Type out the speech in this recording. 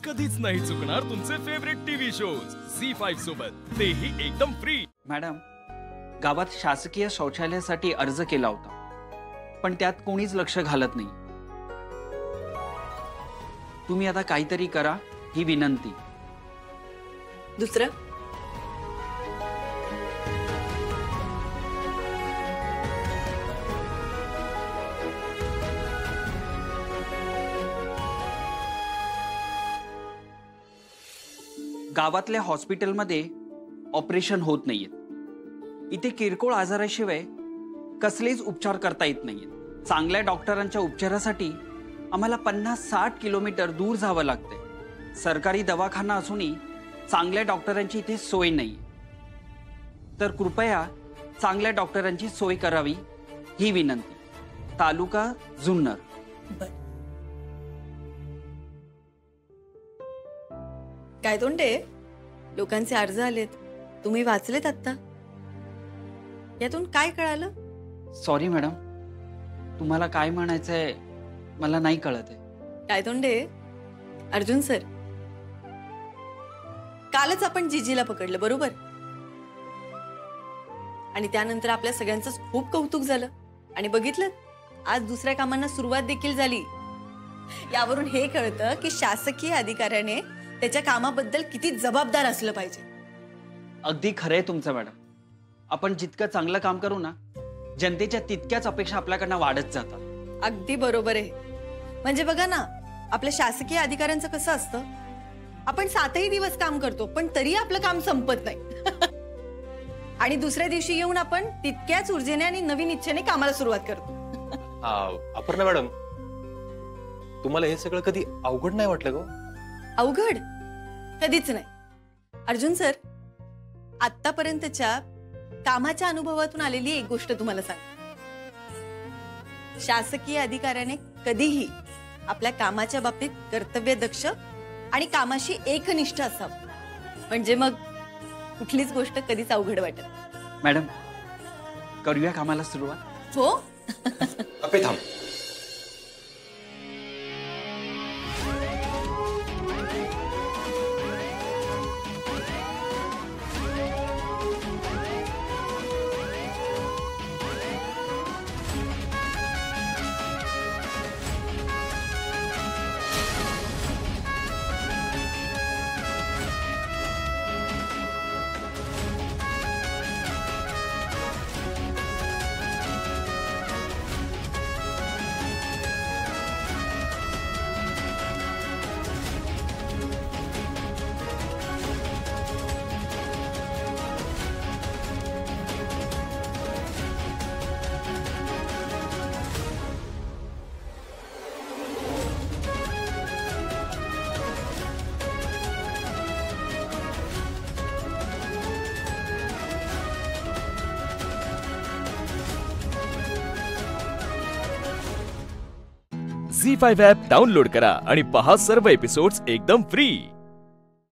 कधीच नाही चुकणार तुमचे फेवरेट टीव्ही शोज झी5 सोबत, तेही एकदम फ्री। मॅडम, गावात शासकीय शौचालयासाठी अर्ज केला होता, पण त्यात कोणीच लक्ष घालत नाही। तुम्ही आता काहीतरी करा, ही विनंती। दुसरं, गावातल्या हॉस्पिटलमध्ये ऑपरेशन होत नाहीये। इथे किरकोळ आजाराशिवाय कसलेच उपचार करता येत नाहीये। चांगल्या डॉक्टरांच्या उपचारासाठी आम्हाला 50-60 किलोमीटर दूर जावं लागतंय। सरकारी दवाखाना असूनही चांगल्या डॉक्टरांची इथे सोय नाही। तर कृपया चांगल्या डॉक्टरांची सोय करावी, ही विनंती। तालुका जुन्नर। काय तोंडे, लोकांचे अर्ज आलेत, तुम्ही वाचलेत आता? यातून काय कळालं? सॉरी मॅडम, तुम्हाला काय म्हणायचंय मला नाही कळत आहे। काय तोंडे, अर्जुन सर, कालच आपण जीजीला पकडलं बरोबर, आणि त्यानंतर आपल्या सगळ्यांचंच खूप कौतुक झालं, आणि बघितलं आज दुसऱ्या कामांना सुरुवात देखील झाली। यावरून हे कळतं की शासकीय अधिकाऱ्याने त्याच्या कामाबद्दल किती जबाबदार असलं पाहिजे। अगदी खरंय तुमचं मॅडम। आपण जितकं चांगलं काम करू ना, जनतेच्या तितक्याच अपेक्षा आपल्याकडनं वाढत जातात। अगदी बरोबर आहे। म्हणजे बघा ना, आपल्या शासकीय अधिकाऱ्यांचं कसं असतं, आपण 7ही दिवस काम करतो पण तरी आपलं काम संपत नाही। आणि दुसऱ्या दिवशी येऊन आपण तितक्याच ऊर्जेने आणि नवीन इच्छेने कामाला सुरुवात करतो। अपर्णा मॅडम, तुम्हाला हे सगळं कधी अवघड नाही वाटलं गो? अवघड कधीच नाही। अर्जुन सर, आतापर्यंतच्या कामाच्या अनुभवातून आलेली एक गोष्ट तुम्हाला सांग, शासकीय अधिकाऱ्याने कधीही आपल्या कामाच्या बाबतीत कर्तव्यदक्ष आणि कामाशी एकनिष्ठ असावं, म्हणजे मग कुठलीच गोष्ट कधीच अवघड वाटत नाही। मॅडम, करूया कामाला सुरुवात? हो। अपे थांब। झी5 ॲप डाउनलोड करा आणि पहा सर्व एपिसोड्स एकदम फ्री।